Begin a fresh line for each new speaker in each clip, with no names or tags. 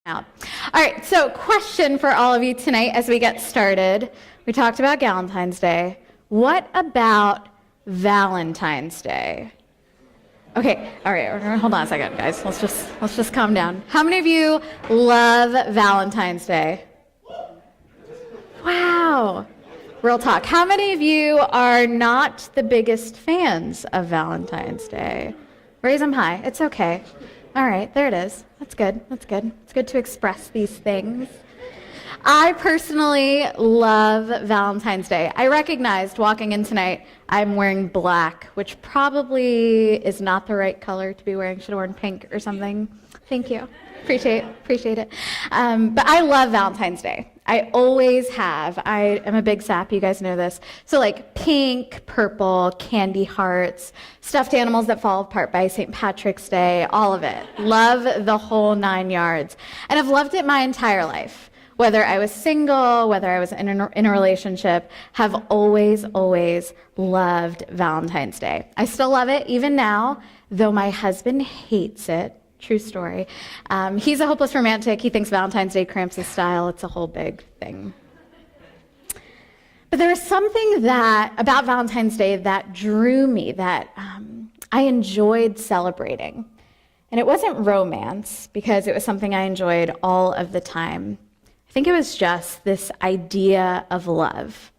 out. All right, so question for all of you tonight as we get started. We talked about Valentine's Day. What about Valentine's Day? Okay, all right, hold on a second, guys. Let's just calm down. How many of you love Valentine's Day? Wow. Real talk. How many of you are not the biggest fans of Valentine's Day? Raise them high. It's okay. All right, there it is. That's good. That's good. It's good to express these things. I personally love Valentine's Day. I recognized walking in tonight, I'm wearing black, which probably is not the right color to be wearing. Should have worn pink or something. Thank you. Appreciate it. But I love Valentine's Day. I always have. I am a big sap, you guys know this. So like pink, purple, candy hearts, stuffed animals that fall apart by St. Patrick's Day, all of it. Love the whole 9 yards. And I've loved it my entire life. Whether I was single, whether I was in a relationship, have always loved Valentine's Day. I still love it even now, though my husband hates it. True story. He's a hopeless romantic. He thinks Valentine's Day cramps his style. It's a whole big thing. But there was something about Valentine's Day that drew me, that I enjoyed celebrating. And it wasn't romance, because it was something I enjoyed all of the time. I think it was just this idea of love.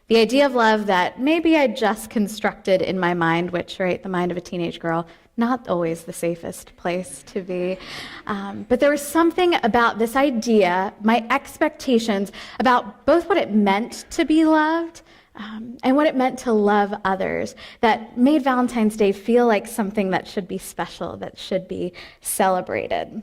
The idea of love that maybe I just constructed in my mind, which, right, the mind of a teenage girl, not always the safest place to be. But there was something about this idea, my expectations about both what it meant to be loved and what it meant to love others, that made Valentine's Day feel like something that should be special, that should be celebrated.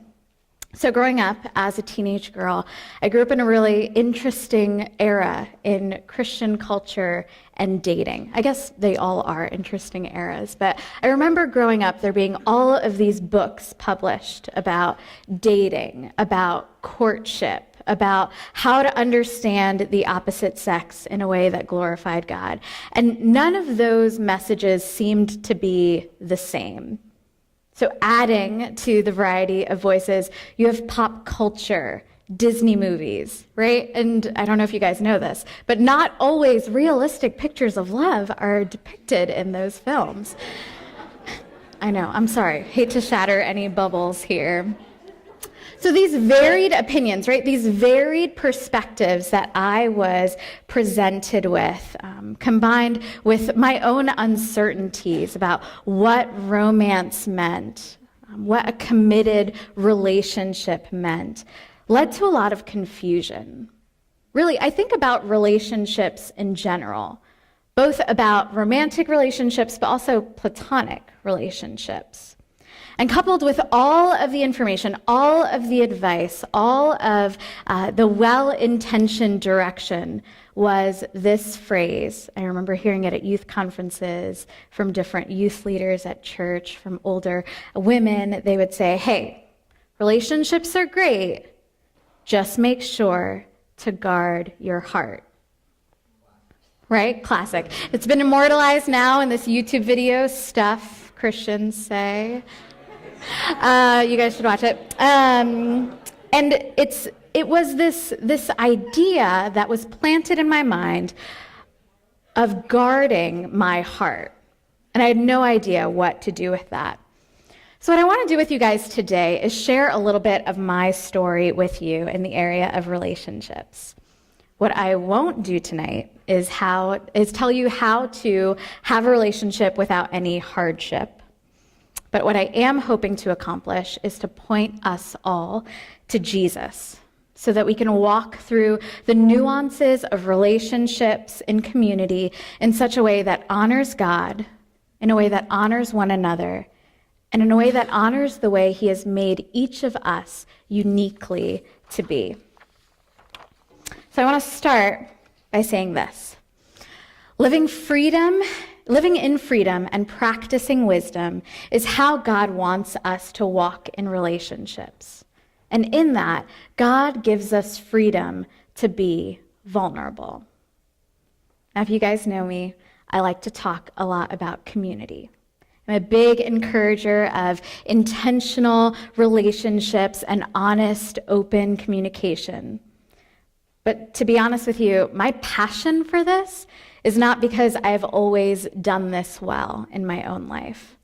So growing up as a teenage girl, I grew up in a really interesting era in Christian culture and dating. I guess they all are interesting eras, but I remember growing up there being all of these books published about dating, about courtship, about how to understand the opposite sex in a way that glorified God. And none of those messages seemed to be the same. So adding to the variety of voices, you have pop culture, Disney movies, right? And I don't know if you guys know this, but not always realistic pictures of love are depicted in those films. I know, I'm sorry. Hate to shatter any bubbles here. So these varied opinions, right? These varied perspectives that I was presented with, combined with my own uncertainties about what romance meant, what a committed relationship meant, led to a lot of confusion. Really, I think about relationships in general, both about romantic relationships, but also platonic relationships. And coupled with all of the information, all of the advice, all of the well-intentioned direction was this phrase. I remember hearing it at youth conferences from different youth leaders at church, from older women. They would say, hey, relationships are great. Just make sure to guard your heart. Right? Classic. It's been immortalized now in this YouTube video, Stuff Christians Say. You guys should watch it. And it was this idea that was planted in my mind of guarding my heart. And I had no idea what to do with that. So what I want to do with you guys today is share a little bit of my story with you in the area of relationships. What I won't do tonight is tell you how to have a relationship without any hardship. But what I am hoping to accomplish is to point us all to Jesus so that we can walk through the nuances of relationships in community in such a way that honors God, in a way that honors one another, and in a way that honors the way He has made each of us uniquely to be. So I want to start by saying this. Living in freedom and practicing wisdom is how God wants us to walk in relationships. And in that, God gives us freedom to be vulnerable. Now, if you guys know me, I like to talk a lot about community. I'm a big encourager of intentional relationships and honest, open communication. But to be honest with you, my passion for this is not because I've always done this well in my own life.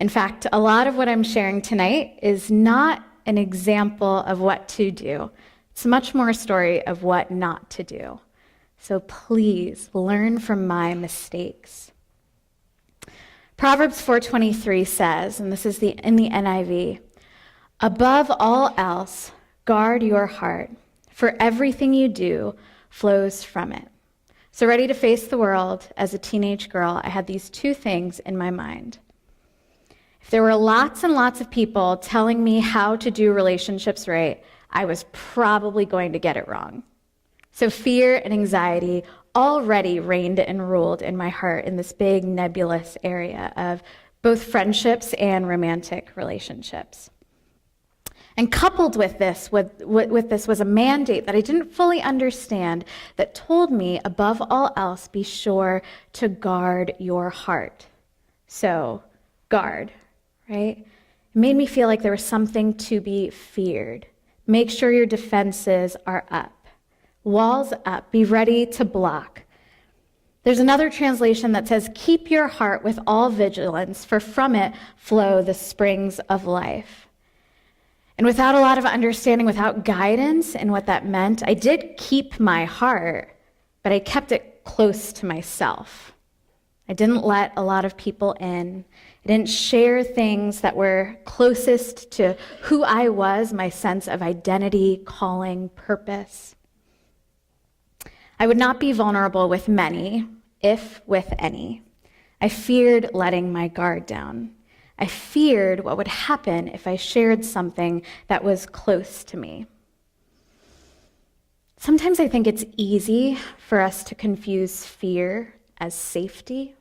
In fact, a lot of what I'm sharing tonight is not an example of what to do. It's much more a story of what not to do. So please learn from my mistakes. Proverbs 4:23 says, and this is in the NIV, "Above all else, guard your heart, for everything you do flows from it." So ready to face the world as a teenage girl, I had these two things in my mind. If there were lots and lots of people telling me how to do relationships right, I was probably going to get it wrong. So fear and anxiety already reigned and ruled in my heart in this big nebulous area of both friendships and romantic relationships. And coupled with this was a mandate that I didn't fully understand that told me, above all else, be sure to guard your heart. So, guard, right? It made me feel like there was something to be feared. Make sure your defenses are up. Walls up, be ready to block. There's another translation that says, "Keep your heart with all vigilance, for from it flow the springs of life." And without a lot of understanding, without guidance in what that meant, I did keep my heart, but I kept it close to myself. I didn't let a lot of people in. I didn't share things that were closest to who I was, my sense of identity, calling, purpose. I would not be vulnerable with many, if with any. I feared letting my guard down. I feared what would happen if I shared something that was close to me. Sometimes I think it's easy for us to confuse fear as safety.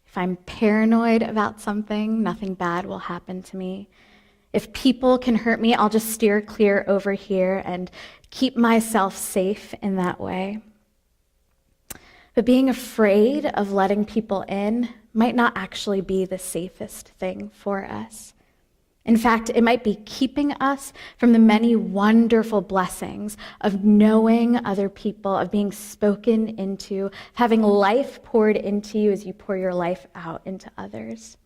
If I'm paranoid about something, nothing bad will happen to me. If people can hurt me, I'll just steer clear over here and keep myself safe in that way. But being afraid of letting people in might not actually be the safest thing for us. In fact, it might be keeping us from the many wonderful blessings of knowing other people, of being spoken into, of having life poured into you as you pour your life out into others.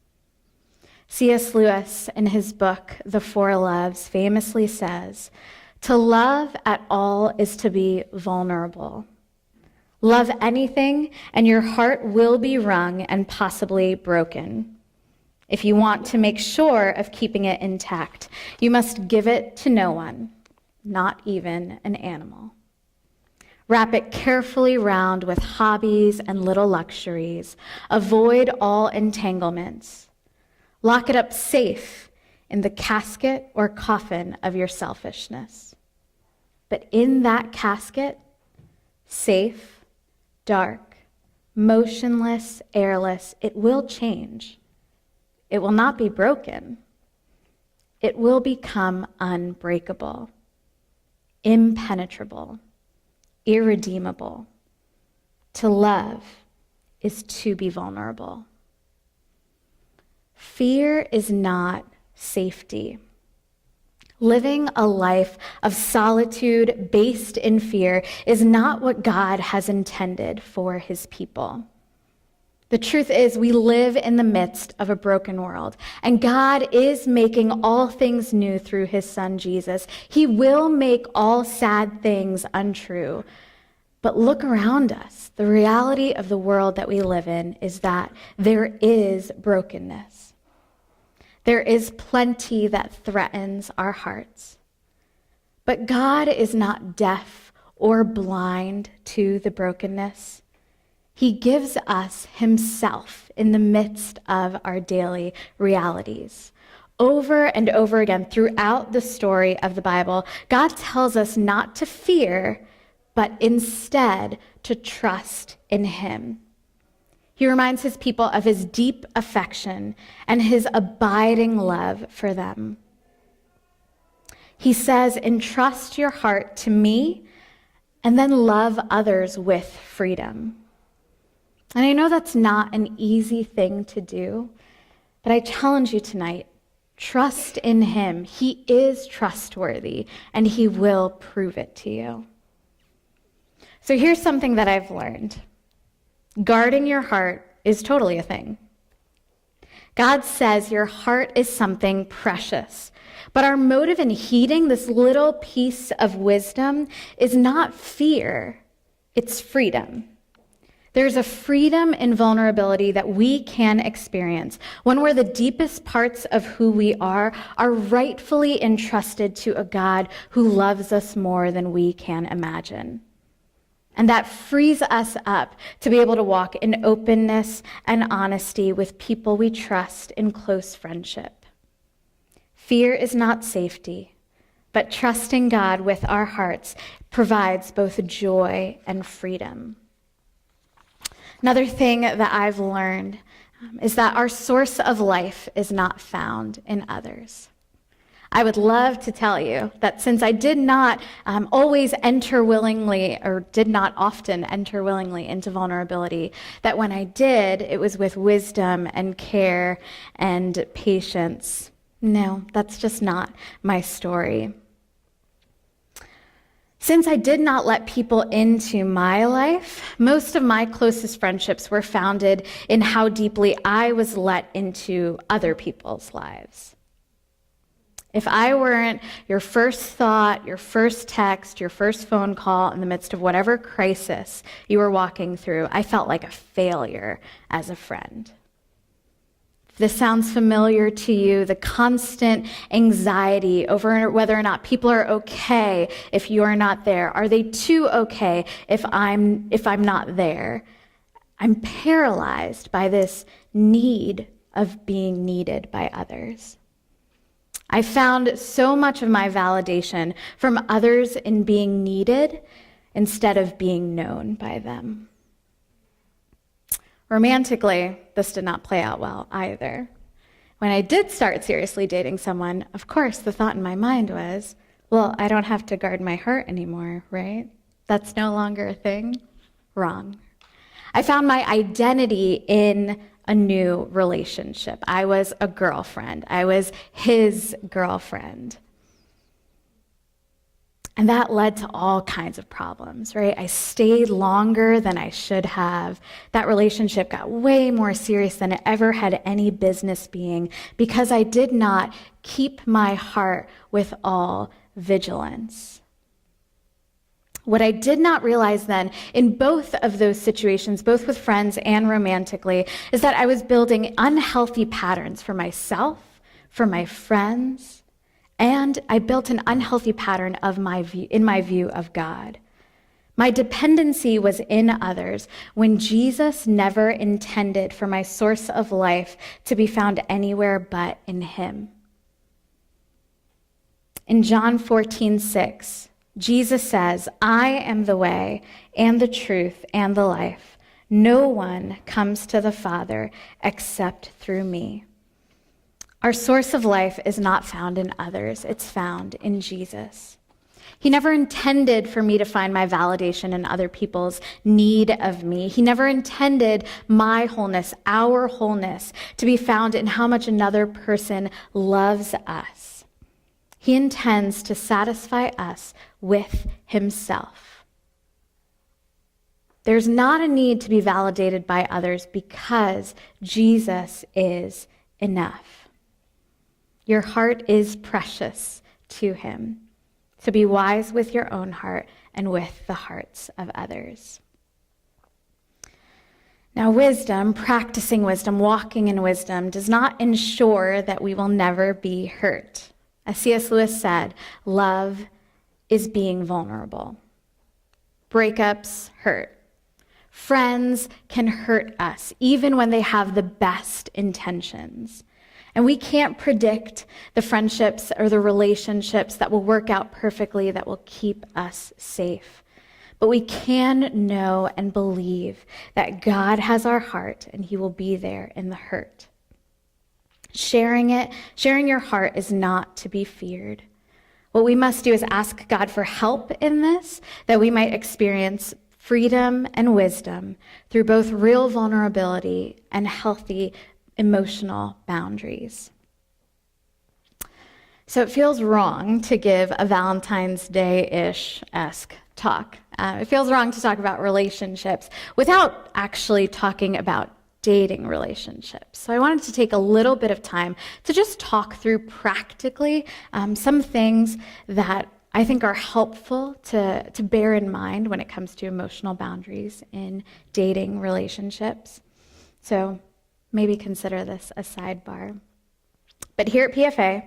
C.S. Lewis, in his book, The Four Loves, famously says, "To love at all is to be vulnerable. Love anything, and your heart will be wrung and possibly broken. If you want to make sure of keeping it intact, you must give it to no one, not even an animal. Wrap it carefully round with hobbies and little luxuries. Avoid all entanglements. Lock it up safe in the casket or coffin of your selfishness. But in that casket, safe, dark, motionless, airless, it will change. It will not be broken. It will become unbreakable, impenetrable, irredeemable. To love is to be vulnerable." Fear is not safety. Living a life of solitude based in fear is not what God has intended for his people. The truth is, we live in the midst of a broken world, and God is making all things new through his son, Jesus. He will make all sad things untrue. But look around us. The reality of the world that we live in is that there is brokenness. There is plenty that threatens our hearts. But God is not deaf or blind to the brokenness. He gives us himself in the midst of our daily realities. Over and over again throughout the story of the Bible, God tells us not to fear, but instead to trust in him. He reminds his people of his deep affection and his abiding love for them. He says, "Entrust your heart to me, and then love others with freedom." And I know that's not an easy thing to do. But I challenge you tonight, trust in him. He is trustworthy, and he will prove it to you. So here's something that I've learned. Guarding your heart is totally a thing. God says your heart is something precious. But our motive in heeding this little piece of wisdom is not fear, it's freedom. There's a freedom in vulnerability that we can experience, one where the deepest parts of who we are rightfully entrusted to a God who loves us more than we can imagine. And that frees us up to be able to walk in openness and honesty with people we trust in close friendship. Fear is not safety, but trusting God with our hearts provides both joy and freedom. Another thing that I've learned is that our source of life is not found in others. I would love to tell you that since I did not always enter willingly, or did not often enter willingly into vulnerability, that when I did, it was with wisdom and care and patience. No, that's just not my story. Since I did not let people into my life, most of my closest friendships were founded in how deeply I was let into other people's lives. If I weren't your first thought, your first text, your first phone call in the midst of whatever crisis you were walking through, I felt like a failure as a friend. If this sounds familiar to you, the constant anxiety over whether or not people are okay if you're not there. Are they too okay if I'm not there? I'm paralyzed by this need of being needed by others. I found so much of my validation from others in being needed instead of being known by them. Romantically, this did not play out well either. When I did start seriously dating someone, of course, the thought in my mind was, well, I don't have to guard my heart anymore, right? That's no longer a thing. Wrong. I found my identity in a new relationship. I was a girlfriend. I was his girlfriend. And that led to all kinds of problems, right? I stayed longer than I should have. That relationship got way more serious than it ever had any business being because I did not keep my heart with all vigilance. What I did not realize then in both of those situations, both with friends and romantically, is that I was building unhealthy patterns for myself, for my friends, and I built an unhealthy pattern in my view of God. My dependency was in others when Jesus never intended for my source of life to be found anywhere but in him. In John 14:6, Jesus says, I am the way and the truth and the life. No one comes to the Father except through me. Our source of life is not found in others. It's found in Jesus. He never intended for me to find my validation in other people's need of me. He never intended my wholeness, our wholeness, to be found in how much another person loves us. He intends to satisfy us with himself. There's not a need to be validated by others because Jesus is enough. Your heart is precious to him. So be wise with your own heart and with the hearts of others. Now, wisdom, practicing wisdom, walking in wisdom, does not ensure that we will never be hurt. As C.S. Lewis said, love is being vulnerable. Breakups hurt. Friends can hurt us, even when they have the best intentions. And we can't predict the friendships or the relationships that will work out perfectly, that will keep us safe. But we can know and believe that God has our heart and he will be there in the hurt. Sharing your heart is not to be feared. What we must do is ask God for help in this, that we might experience freedom and wisdom through both real vulnerability and healthy emotional boundaries. So it feels wrong to give a Valentine's Day-ish-esque talk. It feels wrong to talk about relationships without actually talking about dating relationships. So I wanted to take a little bit of time to just talk through practically some things that I think are helpful to bear in mind when it comes to emotional boundaries in dating relationships. So maybe consider this a sidebar. But here at PFA,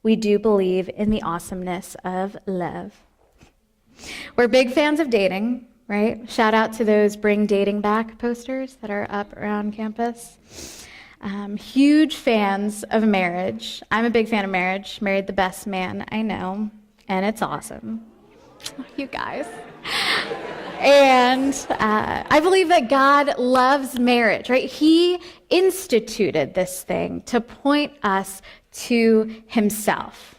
we do believe in the awesomeness of love. We're big fans of dating, right? Shout out to those Bring Dating Back posters that are up around campus. Huge fans of marriage. I'm a big fan of marriage. Married the best man I know, and it's awesome. You guys. And I believe that God loves marriage, right? He instituted this thing to point us to himself.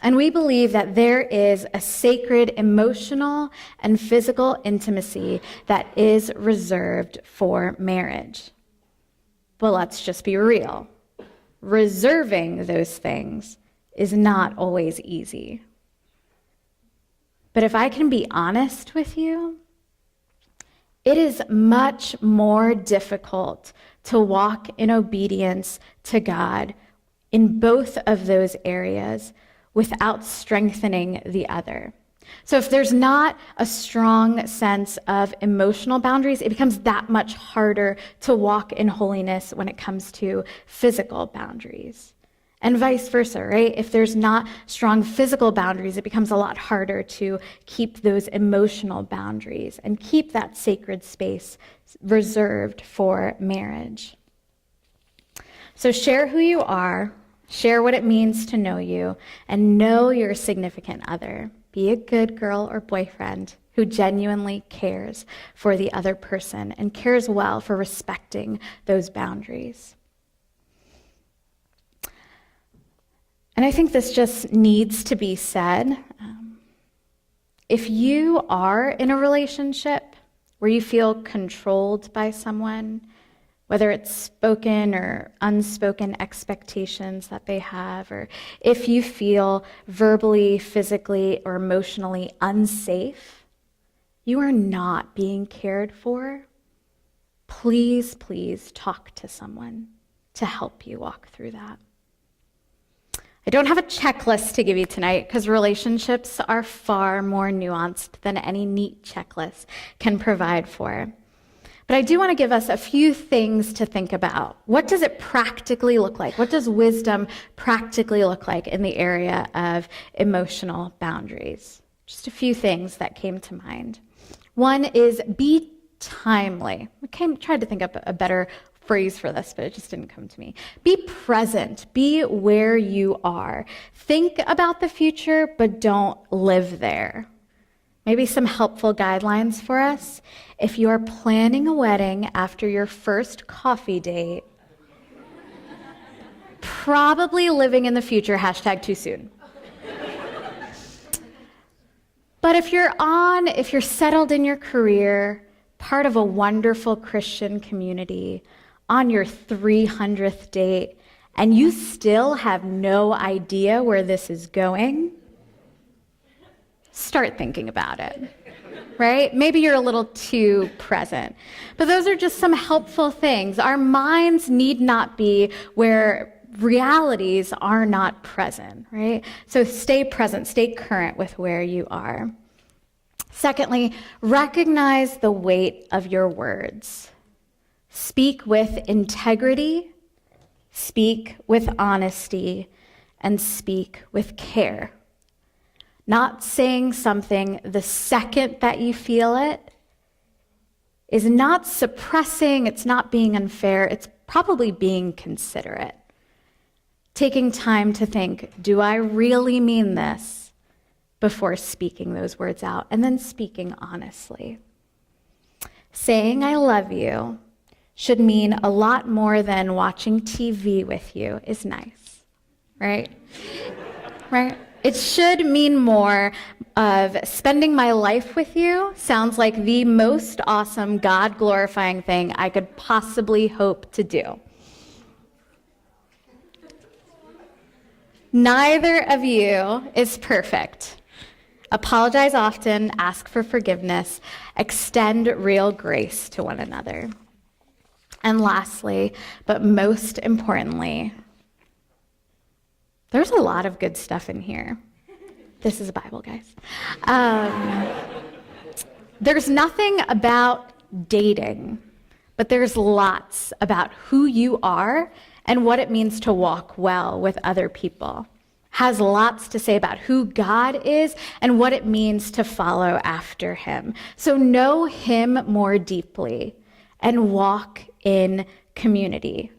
And we believe that there is a sacred emotional and physical intimacy that is reserved for marriage. But let's just be real. Reserving those things is not always easy. But if I can be honest with you, it is much more difficult to walk in obedience to God in both of those areas without strengthening the other. So if there's not a strong sense of emotional boundaries, it becomes that much harder to walk in holiness when it comes to physical boundaries. And vice versa, right? If there's not strong physical boundaries, it becomes a lot harder to keep those emotional boundaries and keep that sacred space reserved for marriage. So share who you are, share what it means to know you, and know your significant other. Be a good girl or boyfriend who genuinely cares for the other person and cares well for respecting those boundaries. And I think this just needs to be said. If you are in a relationship where you feel controlled by someone, whether it's spoken or unspoken expectations that they have, or if you feel verbally, physically, or emotionally unsafe, you are not being cared for, please, please talk to someone to help you walk through that. I don't have a checklist to give you tonight because relationships are far more nuanced than any neat checklist can provide for. But I do want to give us a few things to think about. What does it practically look like? What does wisdom practically look like in the area of emotional boundaries? Just a few things that came to mind. One is be timely. I tried to think up a better phrase for this, but it just didn't come to me. Be present. Be where you are. Think about the future, but don't live there. Maybe some helpful guidelines for us. If you are planning a wedding after your first coffee date, probably living in the future, #too soon. But if you're settled in your career, part of a wonderful Christian community, on your 300th date, and you still have no idea where this is going, start thinking about it, right? Maybe you're a little too present. But those are just some helpful things. Our minds need not be where realities are not present, right? So stay present, stay current with where you are. Secondly, recognize the weight of your words. Speak with integrity, speak with honesty, and speak with care. Not saying something the second that you feel it is not suppressing, it's not being unfair, it's probably being considerate. Taking time to think, do I really mean this, before speaking those words out, and then speaking honestly. Saying I love you should mean a lot more than watching TV with you is nice, right? Right? It should mean more of spending my life with you sounds like the most awesome God-glorifying thing I could possibly hope to do. Neither of you is perfect. Apologize often, ask for forgiveness, extend real grace to one another. And lastly, but most importantly, there's a lot of good stuff in here. This is a Bible, guys. There's nothing about dating, but there's lots about who you are and what it means to walk well with other people. Has lots to say about who God is and what it means to follow after him. So know him more deeply and walk in community.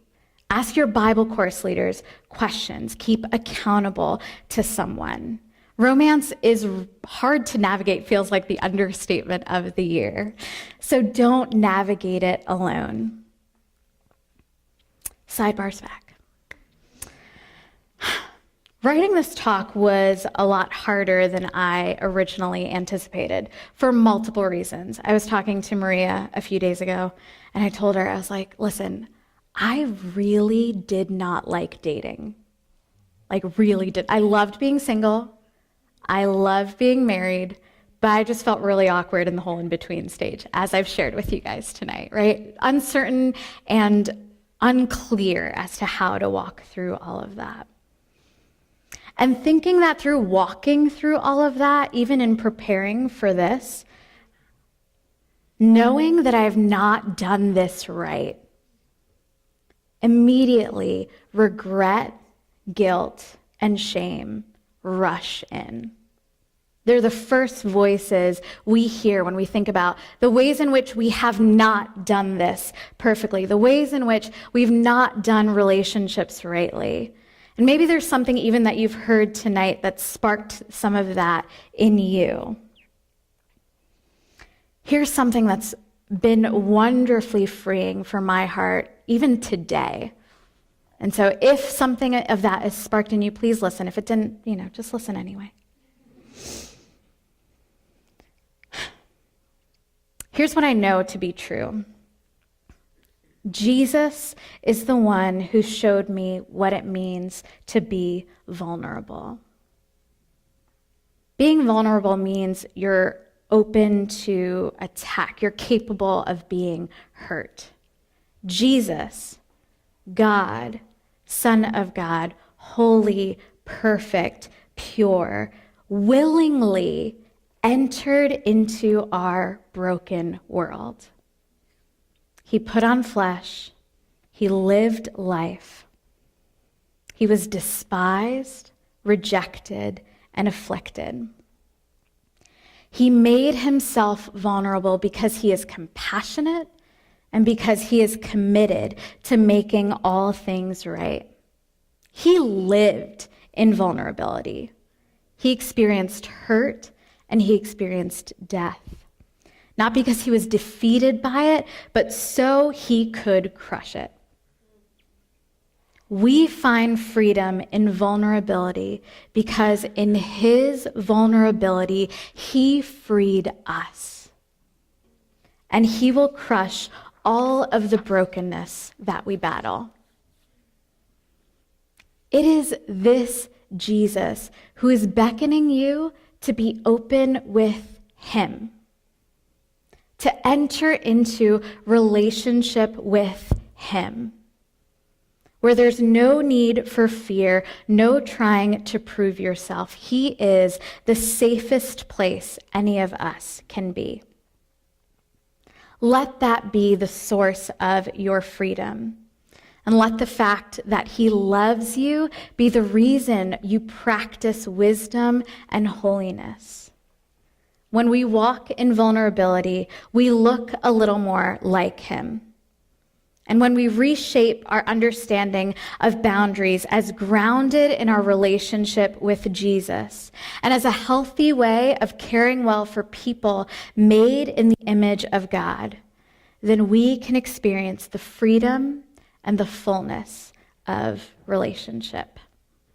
Ask your Bible course leaders questions. Keep accountable to someone. Romance is hard to navigate, feels like the understatement of the year. So don't navigate it alone. Sidebars back. Writing this talk was a lot harder than I originally anticipated for multiple reasons. I was talking to Maria a few days ago, and I told her, I was like, listen, I really did not like dating. Like, really did. I loved being single. I loved being married, but I just felt really awkward in the whole in-between stage, as I've shared with you guys tonight, right? Uncertain and unclear as to how to walk through all of that. And thinking that through, walking through all of that, even in preparing for this, knowing that I have not done this right, immediately regret, guilt, and shame rush in. They're the first voices we hear when we think about the ways in which we have not done this perfectly, the ways in which we've not done relationships rightly. And maybe there's something even that you've heard tonight that sparked some of that in you. Here's something that's been wonderfully freeing for my heart, even today. And so if something of that is sparked in you, please listen. If it didn't, just listen anyway. Here's what I know to be true. Jesus is the one who showed me what it means to be vulnerable. Being vulnerable means you're open to attack. You're capable of being hurt. Jesus, God, Son of God, holy, perfect, pure, willingly entered into our broken world. He put on flesh. He lived life. He was despised, rejected, and afflicted. He made himself vulnerable because he is compassionate and because he is committed to making all things right. He lived in vulnerability. He experienced hurt and he experienced death. Not because he was defeated by it, but so he could crush it. We find freedom in vulnerability because in his vulnerability, he freed us. And he will crush all of the brokenness that we battle. It is this Jesus who is beckoning you to be open with him, to enter into relationship with him, where there's no need for fear, no trying to prove yourself. He is the safest place any of us can be. Let that be the source of your freedom. And let the fact that he loves you be the reason you practice wisdom and holiness. When we walk in vulnerability, we look a little more like him. And when we reshape our understanding of boundaries as grounded in our relationship with Jesus and as a healthy way of caring well for people made in the image of God, then we can experience the freedom and the fullness of relationship.